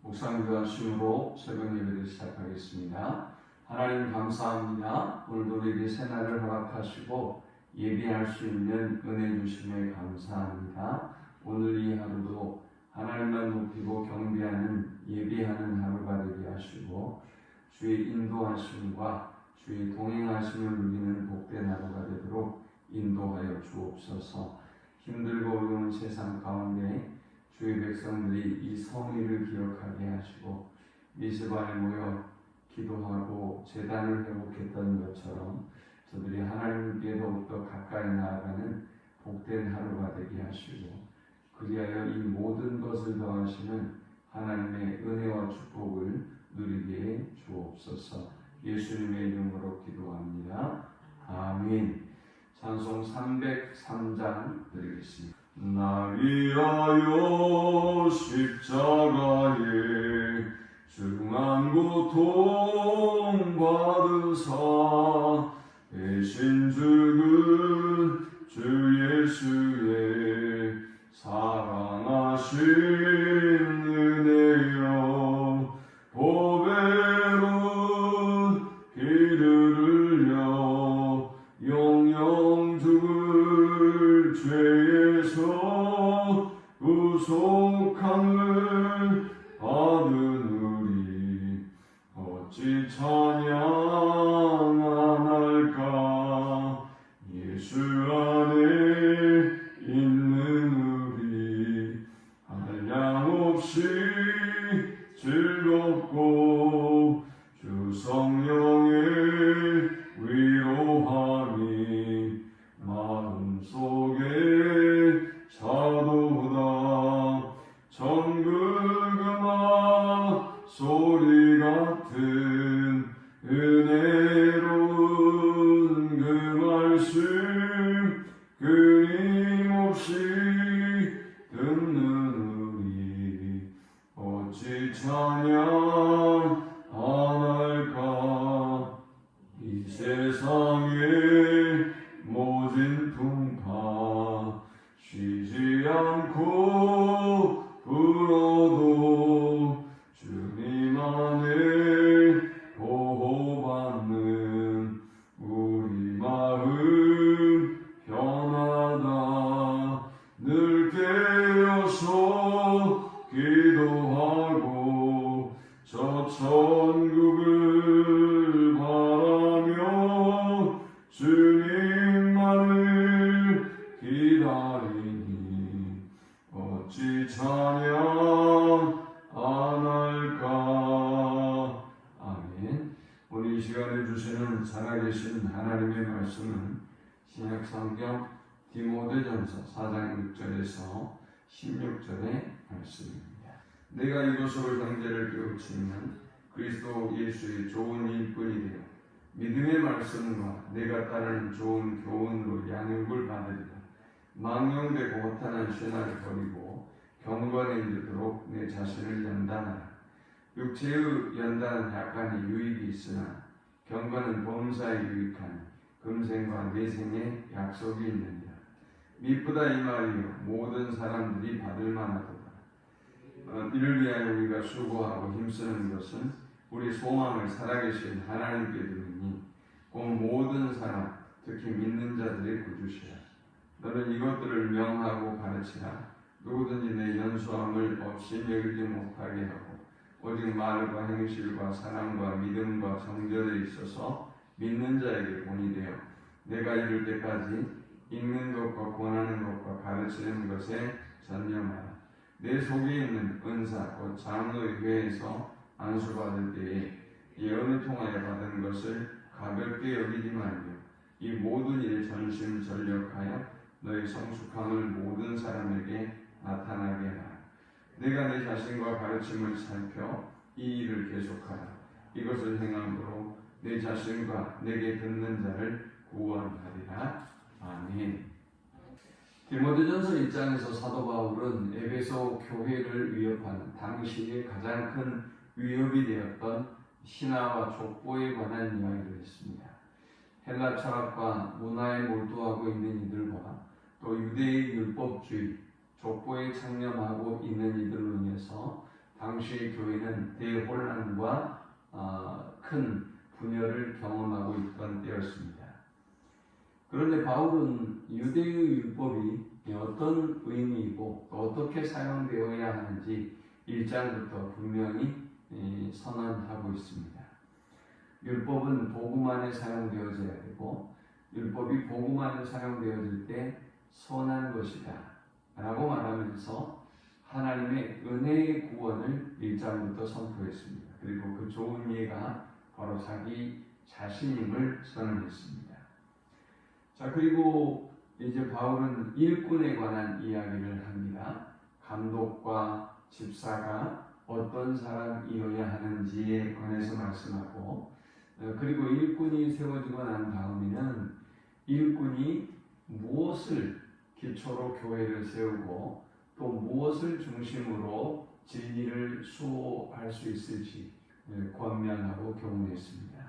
묵상기도하심으로 새벽 예배를 시작하겠습니다. 하나님 감사합니다. 오늘도 우리에게 새날을 허락하시고 예배할 수 있는 은혜 주심에 감사합니다. 오늘 이 하루도 하나님만 높이고 경배하는 예배하는 하루가 되게 하시고 주의 인도하심과 주의 동행하심을 누리는 복된 하루가 되도록 인도하여 주옵소서. 힘들고 어려운 세상 가운데 주의 백성들이 이 성의를 기억하게 하시고 미스바에 모여 기도하고 제단을 회복했던 것처럼 저들이 하나님께 더욱더 가까이 나아가는 복된 하루가 되게 하시고 그리하여 이 모든 것을 더하시는 하나님의 은혜와 축복을 누리게 해 주옵소서. 예수님의 이름으로 기도합니다. 아멘. 찬송 303장 드리겠습니다. 나 위하여 십자가에 중한 고통 받으사 대신 죽은 주 예수의 사랑하신 은혜여 보배로운 피를 흘려 영영 죽을 죄에서 구속함을 받은 우리 어찌 찬양할까. 예수 안에 있는 우리 한량없이 즐겁고 주 성령의 위로함이 마음속에 차도다. 정글그마 소리 같은 은혜로운 그 말씀 끊임없이 듣는 우리 어찌 찬양 안 할까. 이 세상의 모진 풍파 쉬지 않고 불어도 주님 안에 보호받는 우리 마음 편하다. 늘 깨어서 기도하고 저 천국을 바라며 주님만을 기다리니 어찌 찬양 안 할까. 아멘. 오늘 이 시간에 주시는 살아계신 하나님의 말씀은 신약성경 디모데전서 4장 6절에서 16절의 말씀입니다. 내가 이것으로 형제를 깨우치면 그리스도 예수의 좋은 일꾼이 되어 믿음의 말씀과 내가 따르는 좋은 교훈으로 양육을 받으리라. 망령되고 허탄한 신화를 버리고 경건에 이르도록 내 자신을 연단하라. 육체의 연단은 약간의 유익이 있으나 경건은 범사에 유익한 금생과 내생의 약속이 있느니라. 미쁘다 이 말이요 모든 사람들이 받을 만하도다. 이를 위하여 우리가 수고하고 힘쓰는 것은 우리 소망을 살아계신 하나님께 두니 곧 모든 사람 특히 믿는 자들의 구주시라. 너는 이것들을 명하고 가르치라. 누구든지 내 연수함을 없이 여기지 못하게 하고 오직 말과 행실과 사랑과 믿음과 정절에 있어서 믿는 자에게 본이 되어 내가 이를 때까지 읽는 것과 권하는 것과 가르치는 것에 전념하라. 내 속에 있는 은사 곧 장로의 회에서 안수받을 때에 예언을 통하여 받은 것을 가볍게 여기지 말며 이 모든 일에 전심전력하여 너의 성숙함을 모든 사람에게 나타나게 하라. 내가 내 자신과 가르침을 살펴 이 일을 계속하라. 이것을 행함으로 내 자신과 내게 듣는 자를 구원하리라. 아멘. 디모데전서 1장에서 사도 바울은 에베소 교회를 위협하는 당시의 가장 큰 위협이 되었던 신화와 족보에 관한 이야기를 했습니다. 헬라 철학과 문화에 몰두하고 있는 이들과 또 유대의 율법주의, 족보에 창념하고 있는 이들로 인해서 당시의 교회는 대혼란과 큰 분열을 경험하고 있던 때였습니다. 그런데 바울은 유대의 율법이 어떤 의미이고 또 어떻게 사용되어야 하는지 1장부터 분명히 선언하고 있습니다. 율법은 복음 안에 사용되어져야 되고 율법이 복음 안에 사용되어질 때 선한 것이다 라고 말하면서 하나님의 은혜의 구원을 1장부터 선포했습니다. 그리고 그 좋은 예가 바로 자기 자신임을 선언했습니다. 자, 그리고 이제 바울은 일꾼에 관한 이야기를 합니다. 감독과 집사가 어떤 사람이어야 하는지에 관해서 말씀하고, 그리고 일꾼이 세워지고 난 다음에는 일꾼이 무엇을 기초로 교회를 세우고 또 무엇을 중심으로 진리를 수호할 수 있을지 권면하고 교훈했습니다.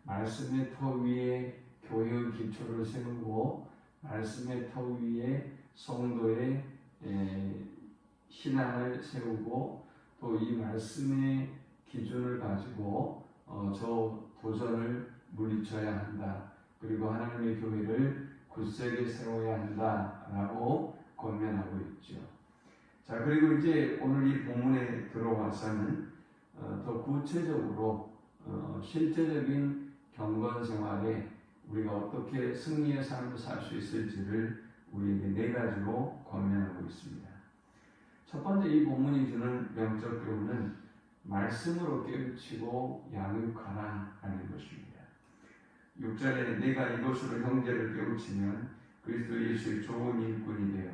말씀의 터 위에 교회의 기초를 세우고 말씀의 터 위에 성도의 신앙을 세우고 또 이 말씀의 기준을 가지고 저 도전을 물리쳐야 한다. 그리고 하나님의 교회를 굳세게 세워야 한다라고 권면하고 있죠. 자, 그리고 이제 오늘 이 본문에 들어와서는 더 구체적으로 실제적인 경건 생활에 우리가 어떻게 승리의 삶을 살 수 있을지를 우리에게 4가지로 권면하고 있습니다. 첫 번째 이 본문이 주는 명적 교훈은 말씀으로 깨우치고 양육하라 하는 것입니다. 6절에 내가 이것으로 형제를 깨우치면 그리스도 예수의 좋은 일꾼이 되어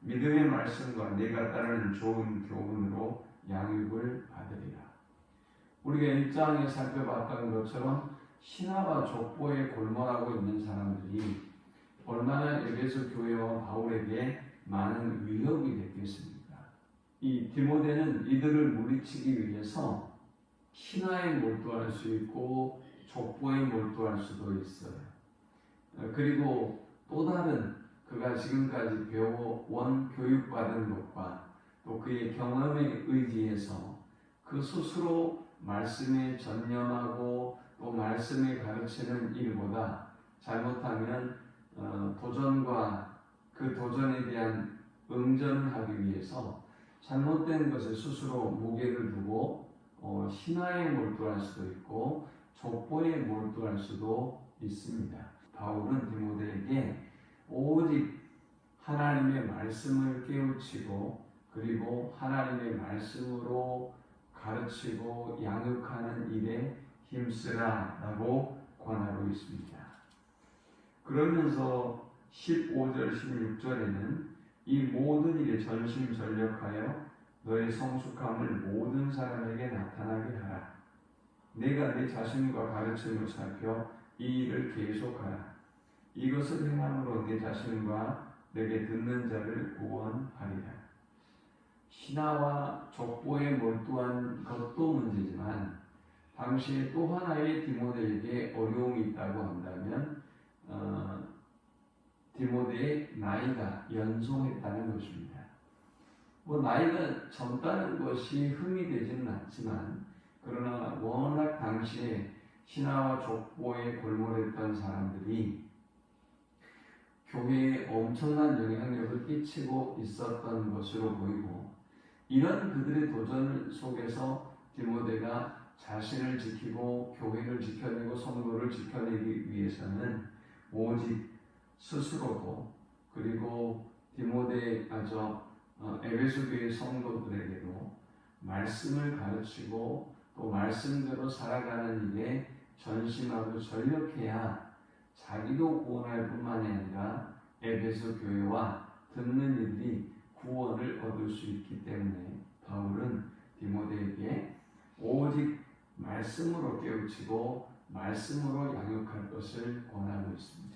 믿음의 말씀과 내가 따르는 좋은 교훈으로 양육을 받으리라. 우리가 1장에 살펴봤던 것처럼 신화와 족보에 골몰하고 있는 사람들이 얼마나 에베소 교회와 바울에게 많은 위협이 됐겠습니까? 이 디모데는 이들을 물리치기 위해서 신화에 몰두할 수 있고 족보에 몰두할 수도 있어요. 그리고 또 다른 그가 지금까지 배워온 교육받은 것과 또 그의 경험에 의지해서 그 스스로 말씀에 전념하고 또 말씀에 가르치는 일보다 잘못하면 도전과 그 도전에 대한 응전을 하기 위해서 잘못된 것에 스스로 무게를 두고 신화에 몰두할 수도 있고 족보에 몰두할 수도 있습니다. 바울은 디모데에게 오직 하나님의 말씀을 깨우치고 그리고 하나님의 말씀으로 가르치고 양육하는 일에 힘쓰라 라고 권하고 있습니다. 그러면서 15절 16절에는 이 모든 일에 전심전력하여 너의 성숙함을 모든 사람에게 나타나게 하라. 내가 내 자신과 가르침을 살펴 이 일을 계속하라. 이것을 행함으로 내 자신과 내게 듣는 자를 구원하리라. 신화와 족보에 몰두한 것도 문제지만 당시에 또 하나의 디모데에게 어려움이 있다고 한다면 디모데의 나이가 연소했다는 것입니다. 나이가 젊다는 것이 흠이 되지는 않지만 그러나 워낙 당시에 신화와 족보에 골몰했던 사람들이 교회에 엄청난 영향력을 끼치고 있었던 것으로 보이고 이런 그들의 도전 속에서 디모데가 자신을 지키고 교회를 지켜내고 성도를 지켜내기 위해서는 오직 스스로도 그리고 에베소 교회 성도들에게도 말씀을 가르치고 또 말씀대로 살아가는 일에 전심하고 전력해야 자기도 구원할 뿐만이 아니라 에베소 교회와 듣는 이들이 구원을 얻을 수 있기 때문에 바울은 디모데에게 오직 말씀으로 깨우치고 말씀으로 양육할 것을 권하고 있습니다.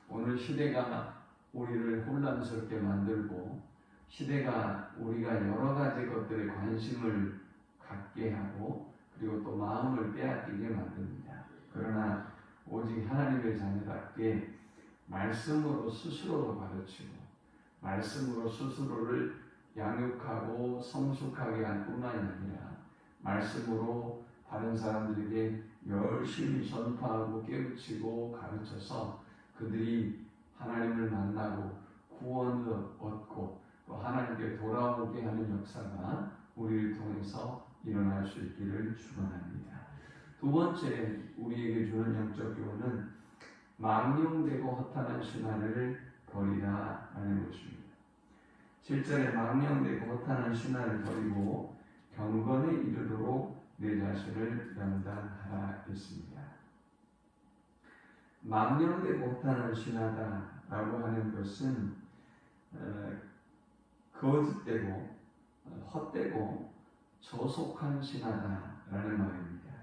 오늘 시대가 우리를 혼란스럽게 만들고 시대가 우리가 여러 가지 것들에 관심을 갖게 하고 그리고 또 마음을 빼앗기게 만듭니다. 그러나 오직 하나님의 자녀답게 말씀으로 스스로도 가르치고 말씀으로 스스로를 양육하고 성숙하게 할 뿐만이 아니라 말씀으로 다른 사람들에게 열심히 전파하고 깨우치고 가르쳐서 그들이 하나님을 만나고 구원을 얻고 또 하나님께 돌아오게 하는 역사가 우리를 통해서 일어날 수 있기를 축원합니다. 두 번째 우리에게 주는 영적 교훈은 망령되고 허탄한 신화를 버리라 하는 것입니다. 7절에 망령되고 허탄한 신화를 버리고 경건에 이르도록 내 자신을 연단하라 했습니다. 망령되고 허탄한 신화다라고 하는 것은 거짓되고 헛되고 저속한 신화다라는 말입니다.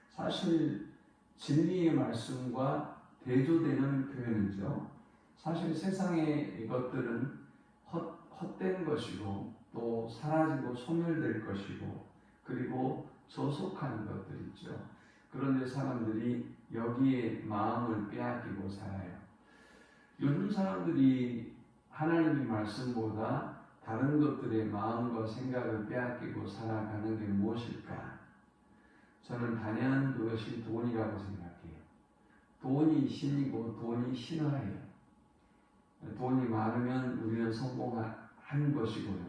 사실 진리의 말씀과 대조되는 표현이죠. 사실 세상의 이것들은 헛된 것이고 또 사라지고 소멸될 것이고 그리고 저속한 것들이죠. 그런데 사람들이 여기에 마음을 빼앗기고 살아요. 요즘 사람들이 하나님의 말씀보다 다른 것들의 마음과 생각을 빼앗기고 살아가는 게 무엇일까? 저는 단연 그것이 돈이라고 생각해요. 돈이 신이고 돈이 신화예요. 돈이 많으면 우리는 성공한 것이고요.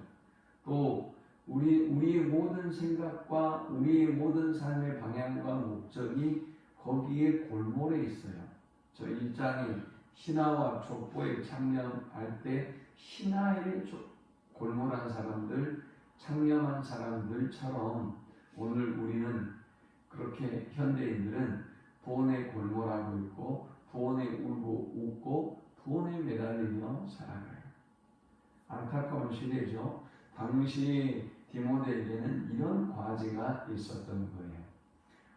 또 우리의 모든 생각과 우리의 모든 삶의 방향과 목적이 거기에 골몰해 있어요. 저 1장에 신하와 족보에 참여할 때 신하에 골몰한 사람들, 창념한 사람들처럼 오늘 우리는 그렇게 현대인들은 돈에 골몰하고 있고 돈에 울고 웃고 돈에 매달리며 살아가요. 안타까운 시대죠. 당시 디모데에게는 이런 과제가 있었던 거예요.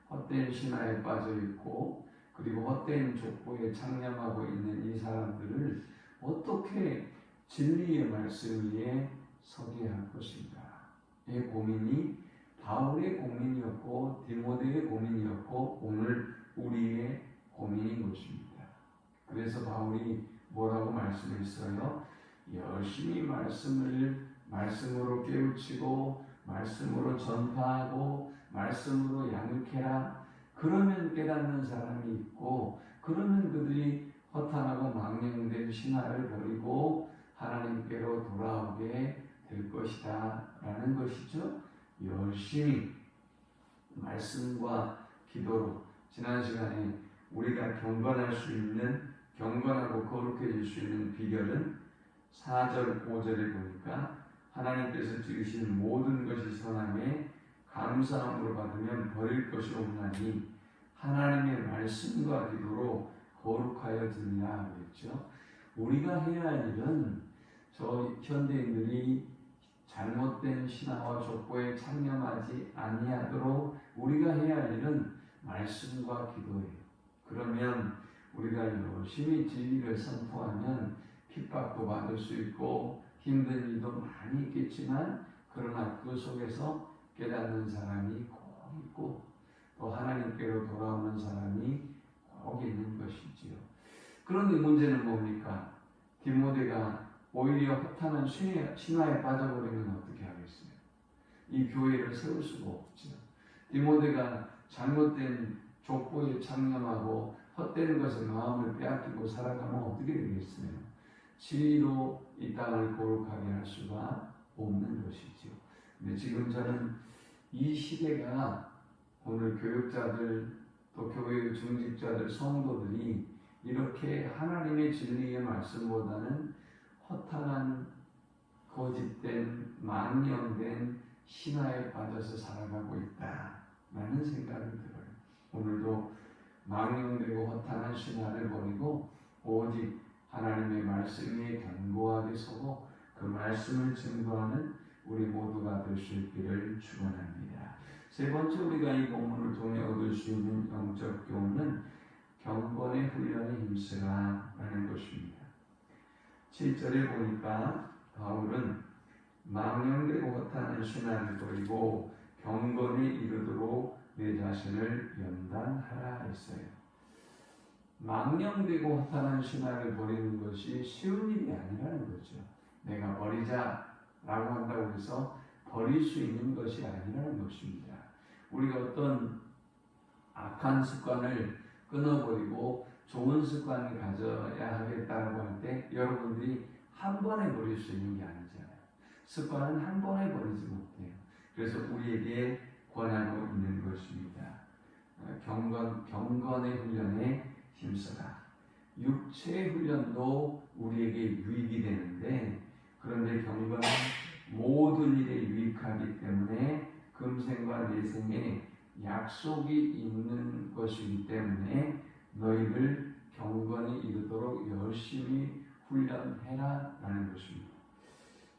헛된 신화에 빠져 있고 그리고 헛된 족보에 창념하고 있는 이 사람들을 어떻게 진리의 말씀 위에 서게 할 것인가. 이 고민이 바울의 고민이었고 디모데의 고민이었고 오늘 우리의 고민인 것입니다. 그래서 바울이 뭐라고 말씀했어요? 열심히 말씀으로 깨우치고 말씀으로 전파하고 말씀으로 양육해라. 그러면 깨닫는 사람이 있고 그러면 그들이 허탄하고 망령된 신화를 버리고 하나님께로 돌아오게 될 것이다 라는 것이죠. 열심히 말씀과 기도로 지난 시간에 우리가 경건할 수 있는 경건하고 거룩해질 수 있는 비결은 4절 5절에 보니까 하나님께서 지으신 모든 것이 선함에 감사함으로 받으면 버릴 것이 없나니 하나님의 말씀과 기도로 거룩하여 드리라 그랬죠. 우리가 해야 할 일은 저 현대인들이 잘못된 신화와 족보에 창념하지 아니하도록 우리가 해야 할 일은 말씀과 기도예요. 그러면 우리가 열심히 진리를 선포하면 핍박도 받을 수 있고 힘든 일도 많이 있겠지만 그러나 그 속에서 깨닫는 사람이 꼭 있고 또 하나님께로 돌아오는 사람이 꼭 있는 것이지요. 그런데 문제는 뭡니까? 디모데가 오히려 허탄한 신화에 빠져버리면 어떻게 하겠어요? 이 교회를 세울 수가 없죠. 디모데가 잘못된 족보에 창념하고 헛되는 것에 마음을 빼앗기고 살아가면 어떻게 되겠어요? 진리로 이 땅을 거룩하게 할 수가 없는 것이죠. 근데 지금 저는 이 시대가 오늘 교육자들 또 교회 중직자들 성도들이 이렇게 하나님의 진리의 말씀보다는 허탄한 거짓된 망령된 신화에 빠져서 살아가고 있다라는 생각이 들어요. 오늘도 망령되고 허탄한 신화를 버리고 오직 하나님의 말씀 위에 견고하게 서고 그 말씀을 증거하는 우리 모두가 될 수 있기를 축원합니다. 세 번째 우리가 이 본문을 통해 얻을 수 있는 영적 교훈은 경건의 훈련에 힘쓰라라는 것입니다. 7절에 보니까 바울은 망령되고 허탄한 신화를 버리고 경건에 이르도록 내 자신을 연단하라 했어요. 망령되고 허탄한 신화를 버리는 것이 쉬운 일이 아니라는 거죠. 내가 버리자 한다고 해서 버릴 수 있는 것이 아니라는 것입니다. 우리가 어떤 악한 습관을 끊어버리고 좋은 습관을 가져야 하겠다고 할 때 여러분들이 한 번에 버릴 수 있는 게 아니잖아요. 습관은 한 번에 버리지 못해요. 그래서 우리에게 권하고 있는 것입니다. 경건의 훈련에 힘써라. 육체의 훈련도 우리에게 유익이 되는데, 그런데 경건은 모든 일에 유익하기 때문에 금생과 내생에 약속이 있는 것이기 때문에 너희를 경건이 이르도록 열심히 훈련해라 라는 것입니다.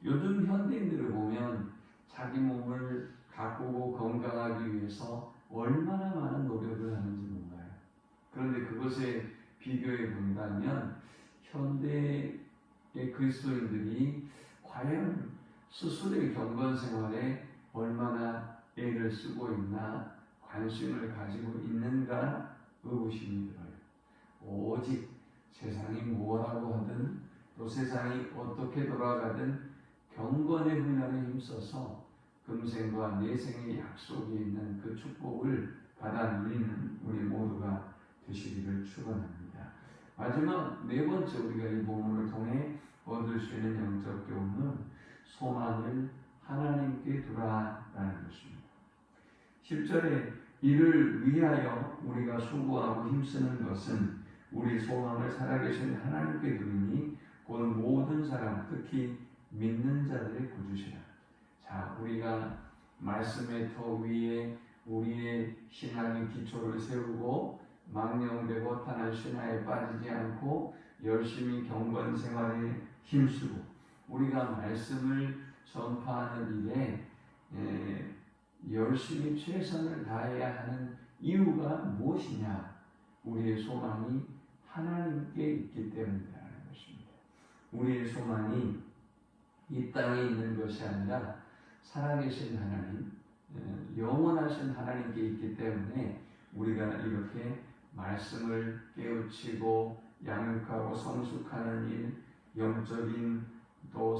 요즘 현대인들을 보면 자기 몸을 가꾸고 건강하기 위해서 얼마나 많은 노력을 하는지 몰라요. 그런데 그것에 비교해 본다면 현대의 그리스도인들이 과연 스스로의 경건 생활에 얼마나 애를 쓰고 있나, 관심을 가지고 있는가 의구심이 들어요. 오직 세상이 뭐라고 하든 또 세상이 어떻게 돌아가든 경건의 훈련에 힘써서 금생과 내생의 약속이 있는 그 축복을 받아 누리는 우리 모두가 되시기를 축원합니다. 마지막 네 번째 우리가 이 본문을 통해 얻을 수 있는 영적 교훈은 소망을 하나님께 두라라는 것입니다. 10절에 이를 위하여 우리가 수고하고 힘쓰는 것은 우리 소망을 살아계신 하나님께 두니 곧 모든 사람 특히 믿는 자들의 구주시라. 자, 우리가 말씀의 터 위에 우리의 신앙의 기초를 세우고 망령되고 탄한 신화에 빠지지 않고 열심히 경건 생활에 힘쓰고 우리가 말씀을 전파하는 일에 열심히 최선을 다해야 하는 이유가 무엇이냐? 우리의 소망이 하나님께 있기 때문이라는 것입니다. 우리의 소망이 이 땅에 있는 것이 아니라 살아계신 하나님, 영원하신 하나님께 있기 때문에 우리가 이렇게 말씀을 깨우치고 양육하고 성숙하는 일, 영적인 또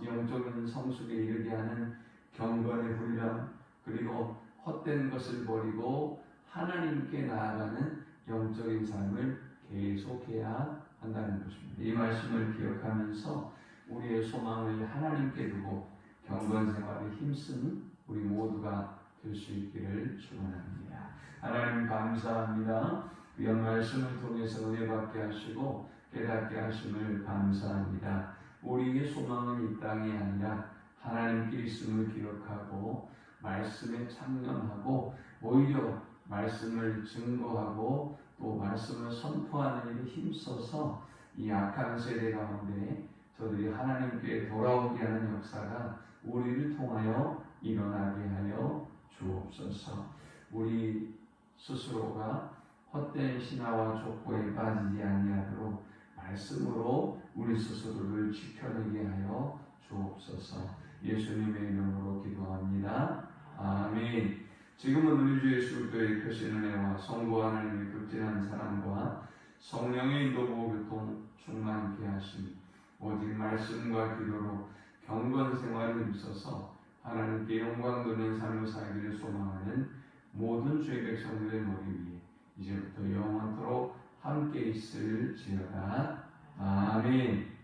영적인 성숙에 이르게 하는 경건의 훈련, 그리고 헛된 것을 버리고 하나님께 나아가는 영적인 삶을 계속해야 한다는 것입니다. 이 말씀을 기억하면서 우리의 소망을 하나님께 두고 경건 생활에 힘쓰는 우리 모두가 될 수 있기를 축원합니다. 하나님 감사합니다. 귀한 말씀을 통해서 은혜받게 하시고 깨닫게 하심을 감사합니다. 우리의 소망은 이 땅이 아니라 하나님께 있음을 기억하고 말씀에 참여하고 오히려 말씀을 증거하고 또 말씀을 선포하는 일에 힘써서 이 악한 세대 가운데 저들이 하나님께 돌아오게 하는 역사가 우리를 통하여 일어나게 하여 주옵소서. 우리 스스로가 헛된 신화와 족보에 빠지지 아니하도록 말씀으로 우리 스스로를 지켜내게 하여 주옵소서. 예수님의 이름으로 기도합니다. 아멘. 지금은 우리 주 예수 그리스도의 크신 은혜와 성부 하나님의 극진한 사랑과 성령의 인도보 교통 충만케 하심, 오직 말씀과 기도로 경건 생활을 힘써서 하나님께 영광 돌리는 삶을 살기를 소망하는 모든 주의 백성들의 머리 위에 이제부터 영원토록 함께 있을지어다. 아멘.